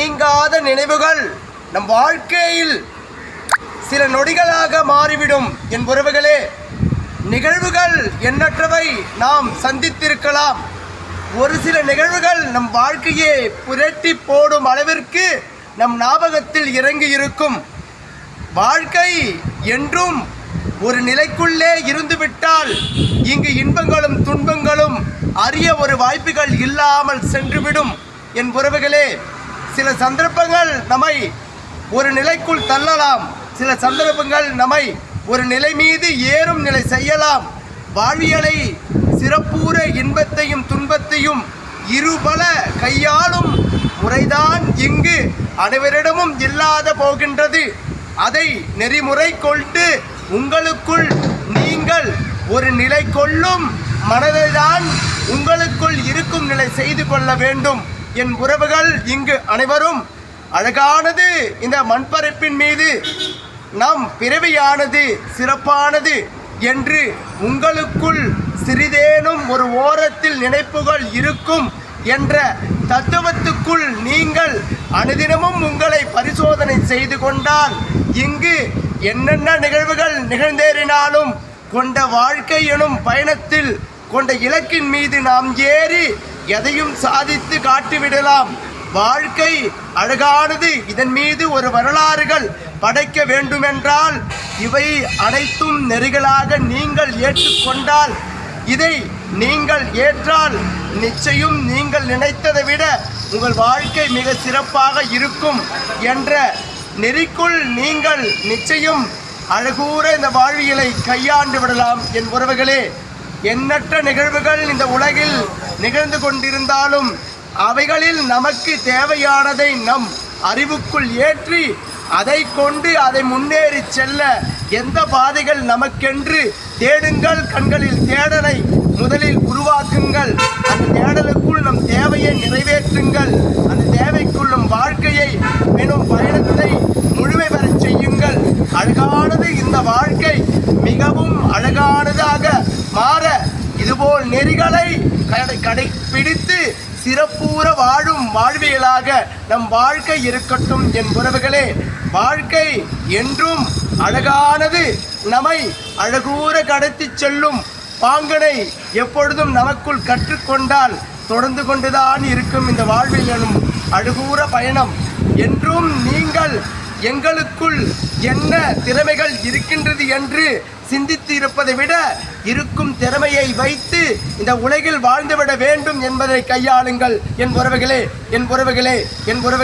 நீங்காத நினைவுகள் நம் வாழ்க்கையில் சில நொடிகளாக மாறிவிடும். என் உறவுகளே, நிகழ்வுகள் எண்ணற்றவை நாம் சந்தித்திருக்கலாம். ஒரு சில நிகழ்வுகள் நம் வாழ்க்கையை புரட்டி போடும் அளவிற்கு நம் ஞாபகத்தில் இறங்கி இருக்கும். வாழ்க்கை என்றும் ஒரு நிலைக்குள்ளே இருந்துவிட்டால் இங்கு இன்பங்களும் துன்பங்களும் அறிய ஒரு வாய்ப்புகள் இல்லாமல் சென்றுவிடும். என் உறவுகளே, சில சந்தர்ப்பங்கள் நம்மை ஒரு நிலைக்குள் தள்ளலாம், சில சந்தர்ப்பங்கள் நம்மை ஒரு நிலை மீது ஏறும் நிலை செய்யலாம். வாழ்வியலை சிறப்பூர இன்பத்தையும் துன்பத்தையும் இருபல கையாளும் முறைதான் இங்கு அனைவரிடமும் இல்லாத போகின்றது. அதை நெறிமுறை கொண்டு உங்களுக்குள் நீங்கள் ஒரு நிலை கொள்ளும் மனதை தான் உங்களுக்குள் இருக்கும் நிலை செய்து கொள்ள வேண்டும். என் உறவுகள், இங்கு அனைவரும் அழகானது. இந்த மண்பரப்பின் மீது நம் பிறவியானது சிறப்பானது என்று உங்களுக்குள் சிறிதேனும் ஒரு ஓரத்தில் நினைப்புகள் இருக்கும் என்ற தத்துவத்துக்குள் நீங்கள் அனுதினமும் உங்களை பரிசோதனை செய்து கொண்டால் இங்கு என்னென்ன நிகழ்வுகள் நிகழ்ந்தேறினாலும் கொண்ட வாழ்க்கை எனும் பயணத்தில் கொண்ட இலக்கின் மீது நாம் ஏறி எதையும் சாதித்து காட்டிவிடலாம். வாழ்க்கை அழகானது. இதன் மீது ஒரு வரலாறுகள் படைக்க வேண்டுமென்றால் இவை அனைத்தும் நெறிகளாக நீங்கள் ஏற்றுக்கொண்டால், இதை நீங்கள் ஏற்றால் நிச்சயம் நீங்கள் நினைத்ததை விட உங்கள் வாழ்க்கை மிக சிறப்பாக இருக்கும் என்ற நெறிக்குள் நீங்கள் நிச்சயம் அழகூற இந்த வாழ்வியலை கையாண்டு விடலாம். என் உறவுகளே, எண்ணற்ற நிகழ்வுகள் இந்த உலகில் நிகழ்ந்து கொண்டிருந்தாலும் அவைகளில் நமக்கு தேவையானதை நம் அறிவுக்குள் ஏற்றி அதை கொண்டு அதை முன்னேறி செல்ல எந்த பாதைகள் நமக்கென்று தேடுங்கள். கண்களில் தேடலை முதலில் உருவாக்குங்கள். அந்த தேடலுக்குள் நம் தேவையை நிறைவேற்றுங்கள். அந்த தேவைக்குள் நம் வாழ்க்கையை எனும் பயணத்தை முழுமை பெறச் செய்யுங்கள். அழகானது இந்த வாழ்க்கை மிகவும் அழகானதாக மாற இதுபோல் நெறிகளை கடைப்பிடித்து சிறப்பூற வாழும் வாழ்வியலாக நம் வாழ்க்கை இருக்கட்டும். என் உறவுகளே, வாழ்க்கை என்றும் அழகானது. நம்மை அழகூற கடத்தி செல்லும் பாங்கனை எப்பொழுதும் நமக்குள் கற்றுக்கொண்டால் தொடர்ந்து கொண்டுதான் இருக்கும் இந்த வாழ்வில் எனும் அழகூற பயணம். என்றும் நீங்கள் எங்களுக்குள் என்ன திறமைகள் இருக்கின்றது என்று சிந்தித்து இருப்பதை விட இருக்கும் திறமையை வைத்து இந்த உலகில் வாழ்ந்துவிட வேண்டும் என்பதை கையாளுங்கள். என் உறவுகளே, என் உறவுகளே, என் உறவுகளே.